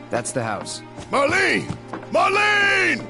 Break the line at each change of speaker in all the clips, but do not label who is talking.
That's the house.
Marlene! Marlene!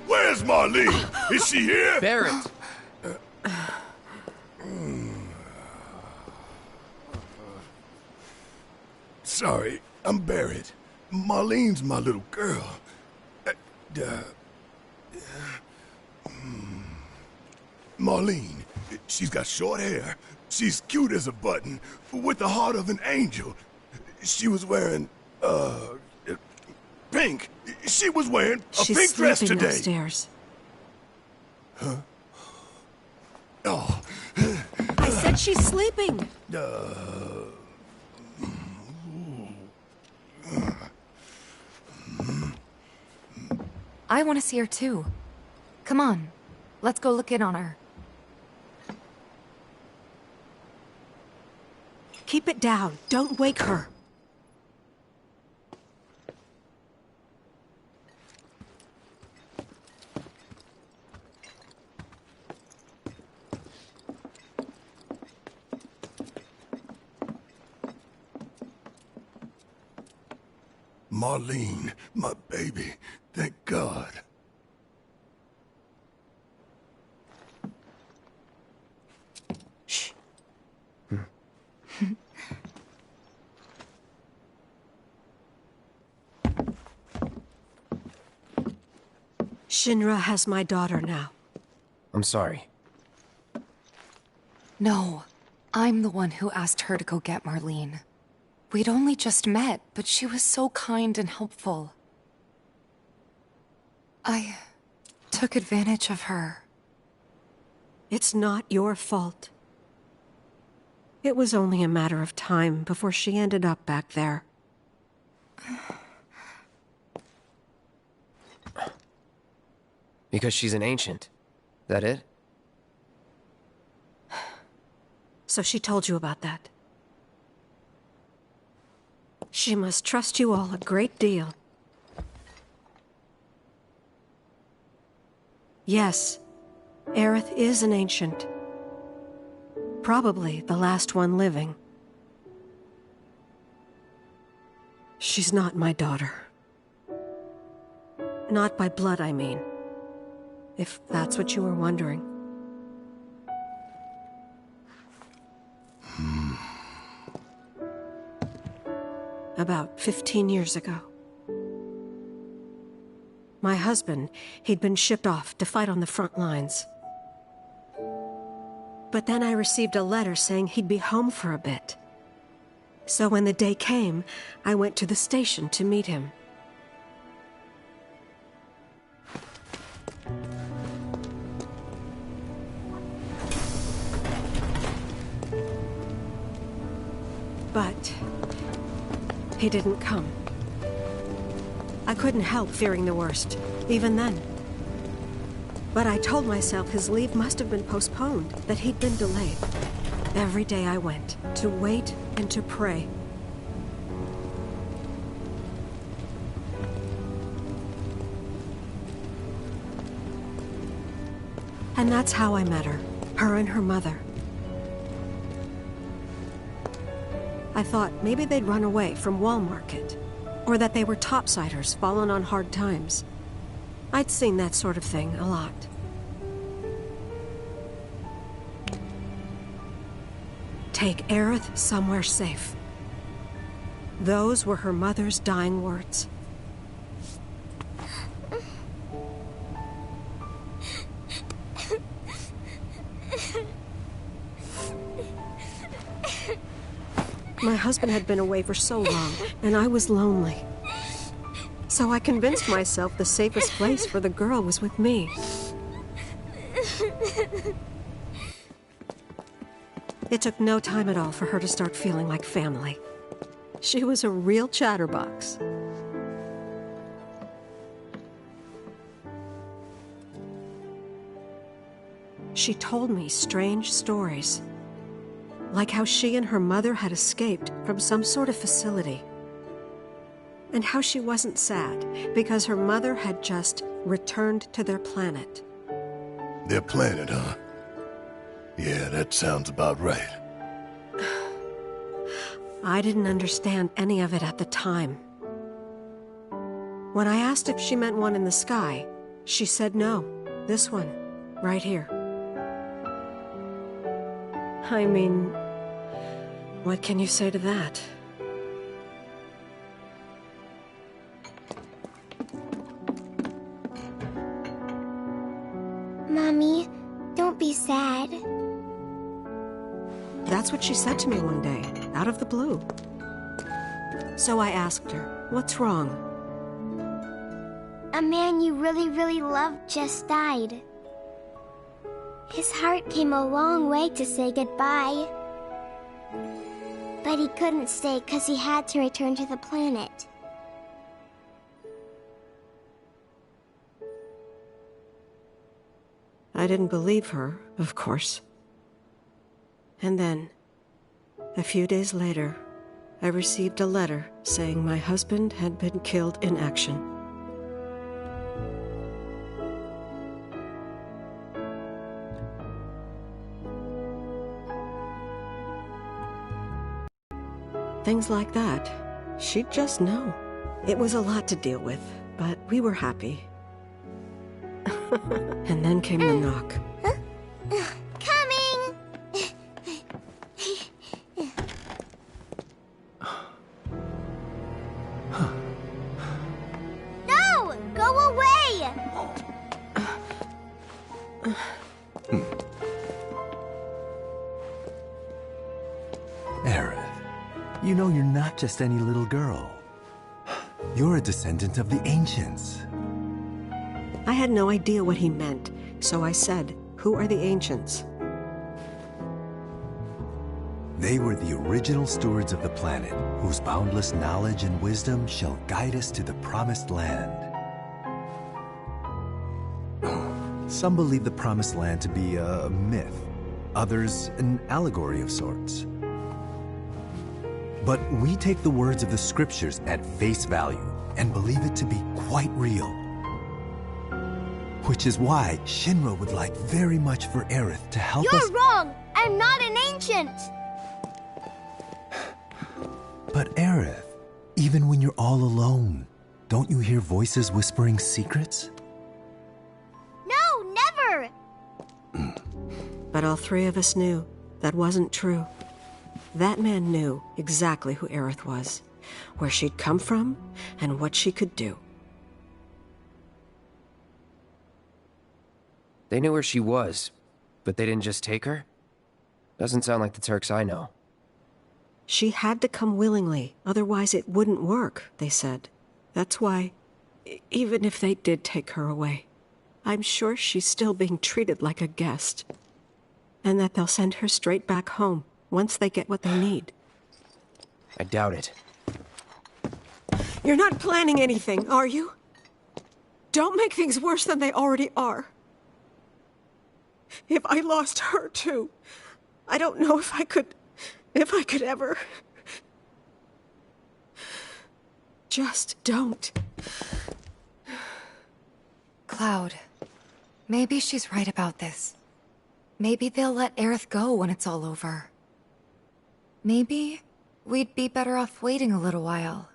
Where's Marlene? Is she here?
Barrett!
Sorry, I'm Barrett. Marlene's my little girl. Marlene, she's got short hair. She's cute as a button, with the heart of an angel. She was wearing, pink. She was wearing a pink dress today.
She's sleeping upstairs.
Huh? Oh.
I said she's sleeping.
I want to see her too. Come on, let's go look in on her.
Keep it down. Don't wake her.
Marlene, my baby. Thank God.
Shh. Shinra has my daughter now.
I'm sorry.
No, I'm the one who asked her to go get Marlene. We'd only just met, but she was so kind and helpful. I took advantage of her.
It's not your fault. It was only a matter of time before she ended up back there.
Because she's an ancient. That it?
So she told you about that. She must trust you all a great deal. Yes, Aerith is an ancient. Probably the last one living. She's not my daughter. Not by blood, I mean. If that's what you were wondering. About 15 years ago. My husband, he'd been shipped off to fight on the front lines. But then I received a letter saying he'd be home for a bit. So when the day came, I went to the station to meet him. But he didn't come. I couldn't help fearing the worst, even then. But I told myself his leave must have been postponed, that he'd been delayed. Every day I went, to wait and to pray. And that's how I met her and her mother. I thought maybe they'd run away from Wall Market, or that they were topsiders fallen on hard times. I'd seen that sort of thing a lot. Take Aerith somewhere safe. Those were her mother's dying words. My husband had been away for so long, and I was lonely. So I convinced myself the safest place for the girl was with me. It took no time at all for her to start feeling like family. She was a real chatterbox. She told me strange stories. Like how she and her mother had escaped from some sort of facility. And how she wasn't sad because her mother had just returned to their planet.
Their planet, huh? Yeah, that sounds about right.
I didn't understand any of it at the time. When I asked if she meant one in the sky, she said no. This one, right here. I mean, what can you say to that?
Mommy, don't be sad.
That's what she said to me one day, out of the blue. So I asked her, what's wrong?
A man you really, really loved just died. His heart came a long way to say goodbye. But he couldn't stay because he had to return to the planet.
I didn't believe her, of course. And then, a few days later, I received a letter saying my husband had been killed in action. Things like that, she'd just know. It was a lot to deal with, but we were happy. And then came the knock.
Coming! No! Go away!
Aerith, you know you're not just any little girl. You're a descendant of the Ancients.
I had no idea what he meant, so I said, "Who are the Ancients?"
They were the original stewards of the planet, whose boundless knowledge and wisdom shall guide us to the Promised Land. Some believe the Promised Land to be a myth, others an allegory of sorts. But we take the words of the scriptures at face value and believe it to be quite real. Which is why Shinra would like very much for Aerith to help us—
You're wrong! I'm not an ancient!
But Aerith, even when you're all alone, don't you hear voices whispering secrets?
No, never!
But all three of us knew that wasn't true. That man knew exactly who Aerith was, where she'd come from, and what she could do.
They knew where she was, but they didn't just take her? Doesn't sound like the Turks I know.
She had to come willingly, otherwise it wouldn't work, they said. That's why, even if they did take her away, I'm sure she's still being treated like a guest. And that they'll send her straight back home, once they get what they need.
I doubt it.
You're not planning anything, are you? Don't make things worse than they already are. If I lost her too, I don't know if I could ever. Just don't.
Cloud, maybe she's right about this. Maybe they'll let Aerith go when it's all over. Maybe we'd be better off waiting a little while.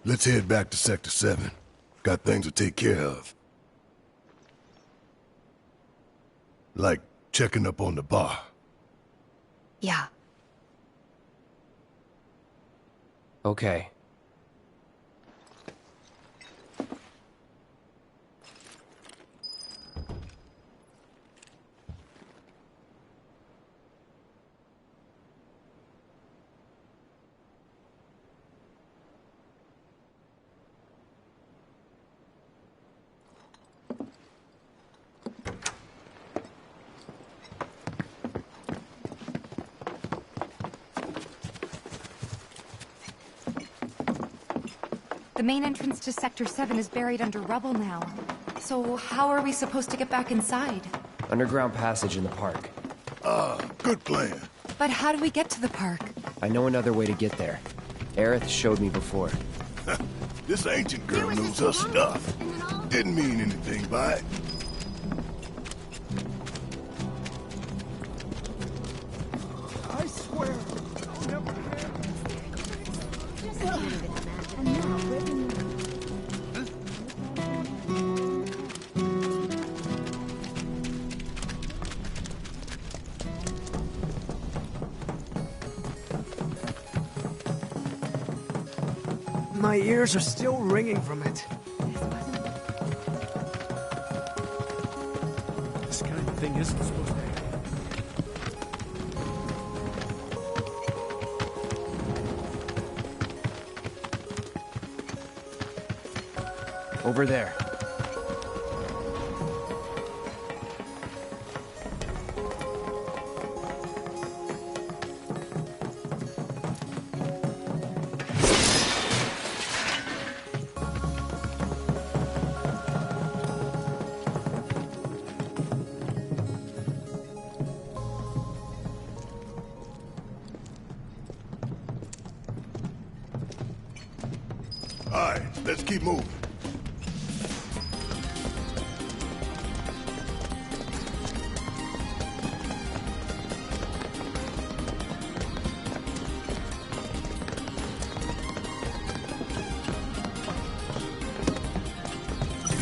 Let's head back to Sector 7. Got things to take care of. Like checking up on the bar.
Yeah.
Okay.
The main entrance to Sector 7 is buried under rubble now. So how are we supposed to get back inside?
Underground passage in the park.
Good plan.
But how do we get to the park?
I know another way to get there. Aerith showed me before.
This ancient girl knows her stuff. Didn't mean anything by it.
I swear, I'll never My ears are still ringing from it. This kind of thing isn't supposed to happen.
Over there.
Alright, let's keep moving.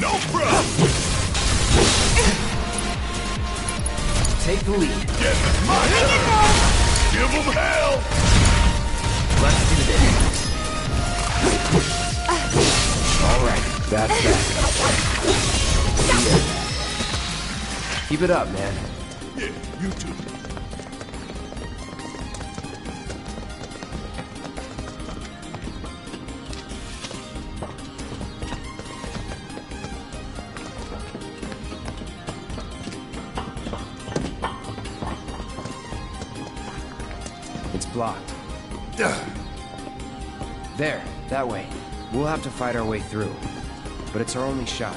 No problem!
Take the lead.
Yes, my hell! Give them hell!
Let's do this. Alright, that's that. Yeah. Keep it up, man.
Yeah, you too.
It's blocked. There, that way. We'll have to fight our way through. But it's our only shot.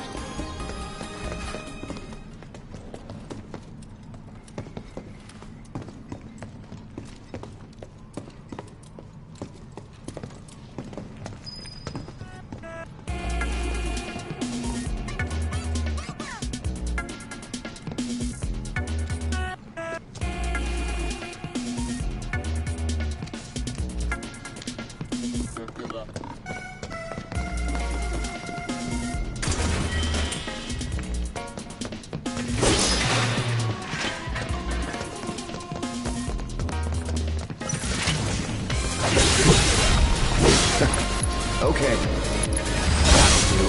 Okay. That'll do.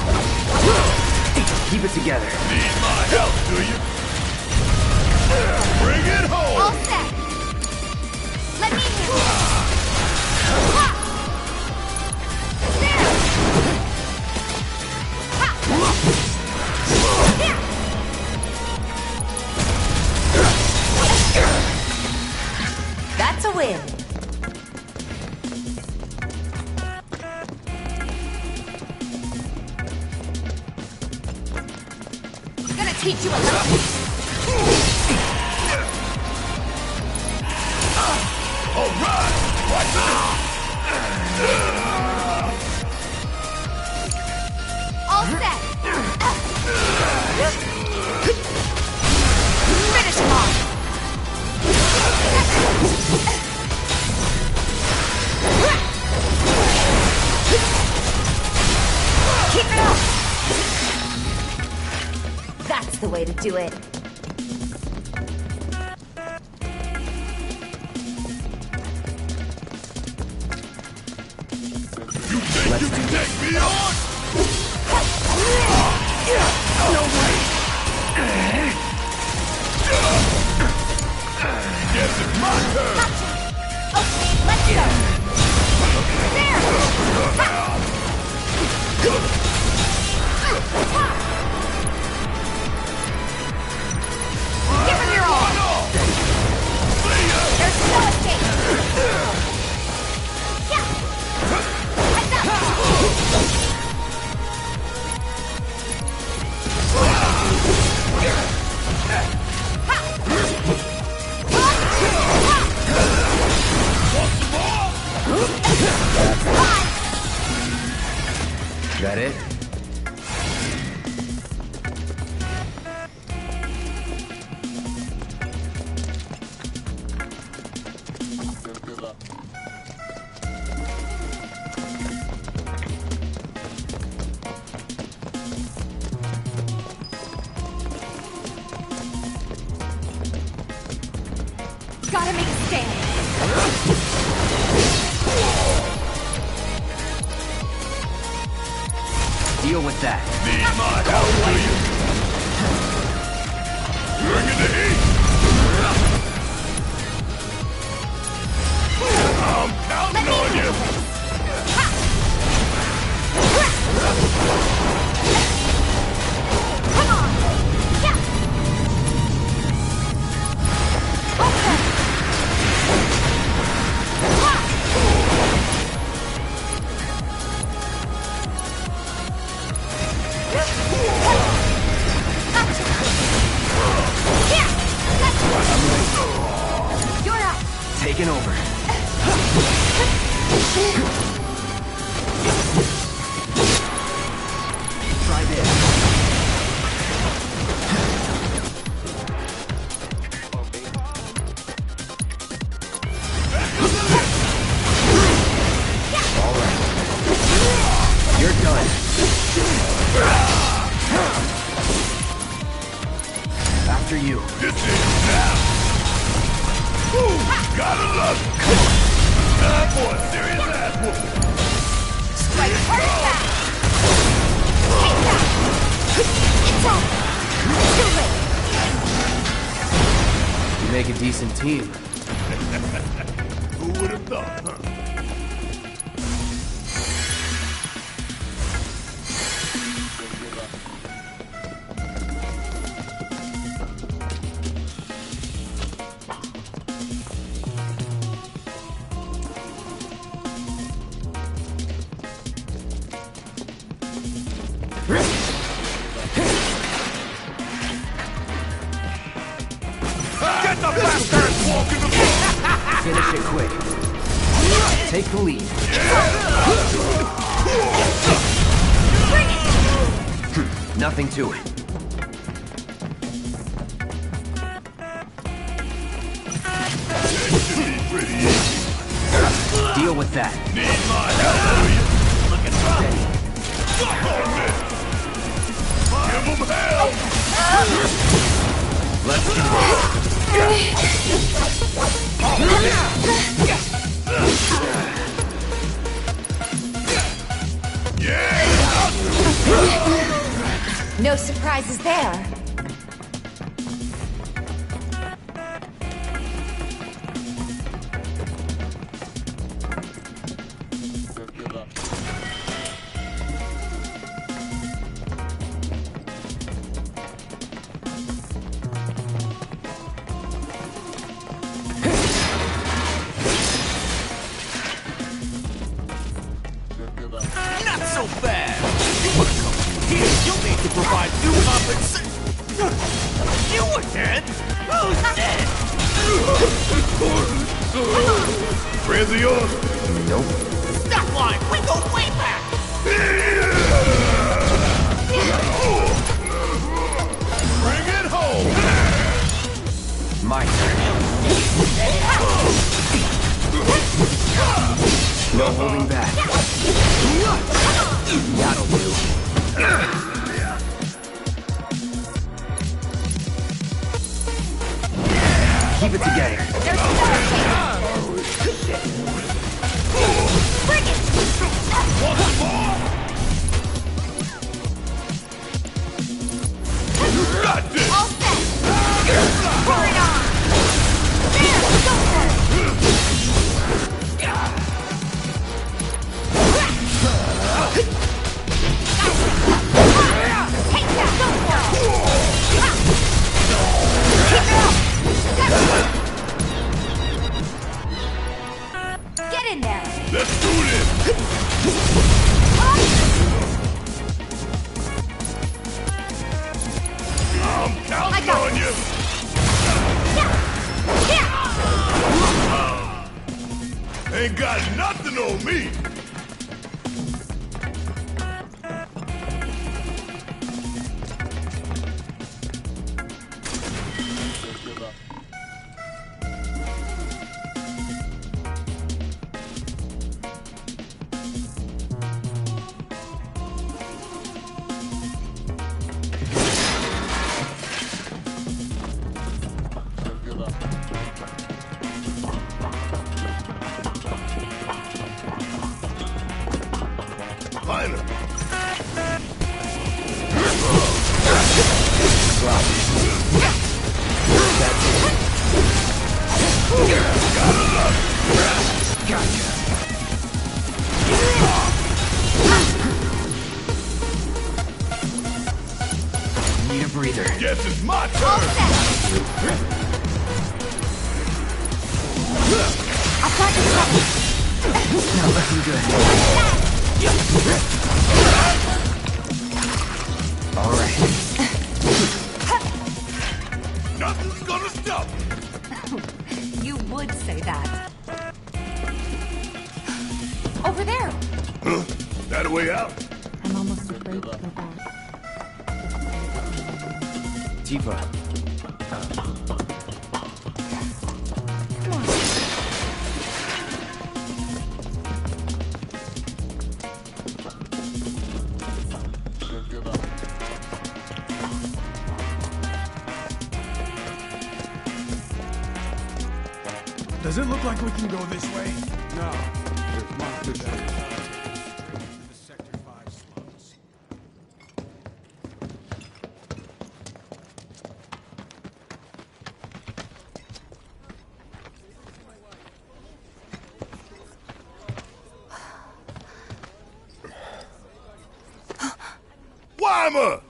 Keep it together.
Need my help, do you? Bring it home!
All set. Let me handle it.
That's a win.
Gonna teach you a lesson.
All right! Watch out!
All set. Finish him off. Keep it up.
That's the way to do it.
You think you can take me on?
No way!
Guess it's my turn!
Okay, let's go. There. Give him your all. There's no escape. Yeah. Heads up.
that it?
Gotta make a stand.
Deal with that.
Need my help, will you? Bring in the heat! I'm counting on you!
Come on! Yeah! Okay! You're up!
Taking over. Try this. All right. You're done. After you.
This is now! Ooh, gotta love it! Come on! Time for a serious ass whooping!
Strike first back! Take that! It's over! Too late!
You make a decent team.
Who would have thought, huh? Get the bastard walking the floor!
Finish it quick. Take the lead. Nothing to it.
It should be pretty easy.
Deal with that.
Need my help, will you? Look at
Steady.
Fuck on this! Give them hell!
Let's do this.
No surprises there.
Not so bad. You wanna come here? You'll need to provide due compensation. You were dead. Who's dead?
Friends of yours?
Nope.
Stop lying. We go way back.
Bring it home!
My turn. No holding back. That'll do. Keep it together.
There's Bring it!
Got this!
All set! Pour it on! There! Go for it! Take that! Go for it! Keep it up! Get in there!
Let's do this! I'm counting
I got
on you! Ain't got nothing on me! center.
Need a breather.
Guess it's my turn.
I've got you covered.
Not looking good. All right.
Nothing's gonna stop me.
You would say that. Over there.
Huh? That a way out?
I'm almost afraid to go back.
Tifa.
Does it look like we can go this way? No. There's monsters out there. The Sector 5 slums.
Weimer!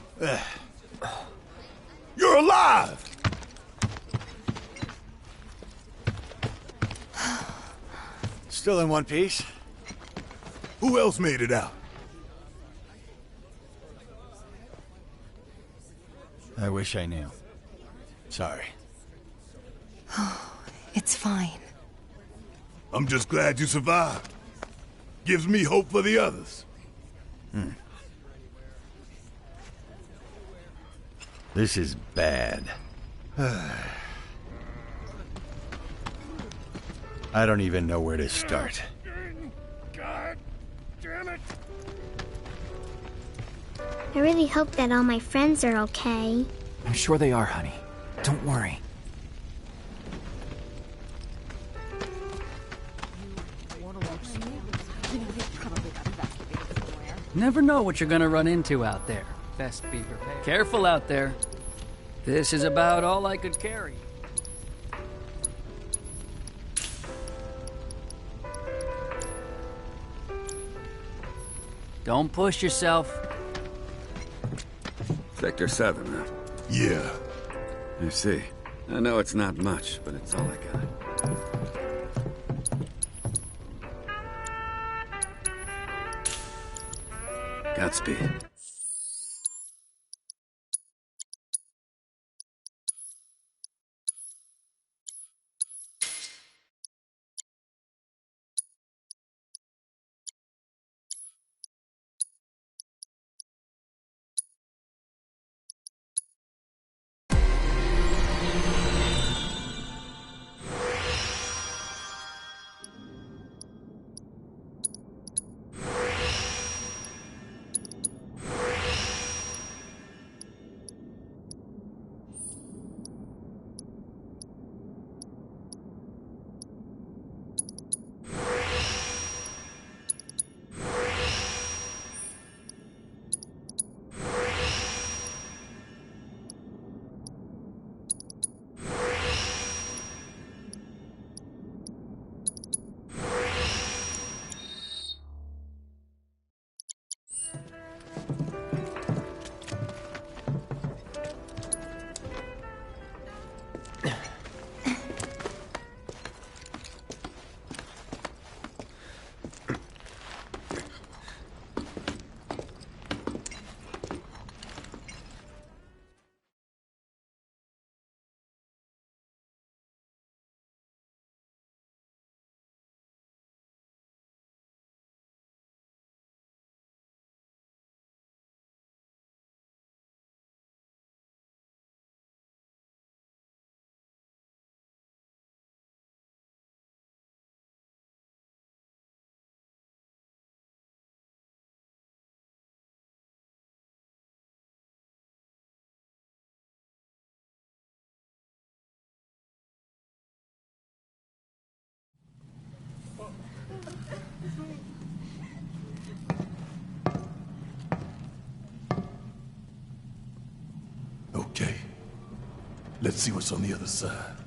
You're alive!
Still in one piece?
Who else made it out?
I wish I knew. Sorry.
It's fine.
I'm just glad you survived. Gives me hope for the others.
This is bad. I don't even know where to start.
God damn it!
I really hope that all my friends are okay.
I'm sure they are, honey. Don't worry.
Never know what you're gonna run into out there. Best be prepared. Careful out there. This is about all I could carry. Don't push yourself.
Sector 7, huh?
Yeah.
I see. I know it's not much, but it's all I got. Godspeed.
Let's see what's on the other side.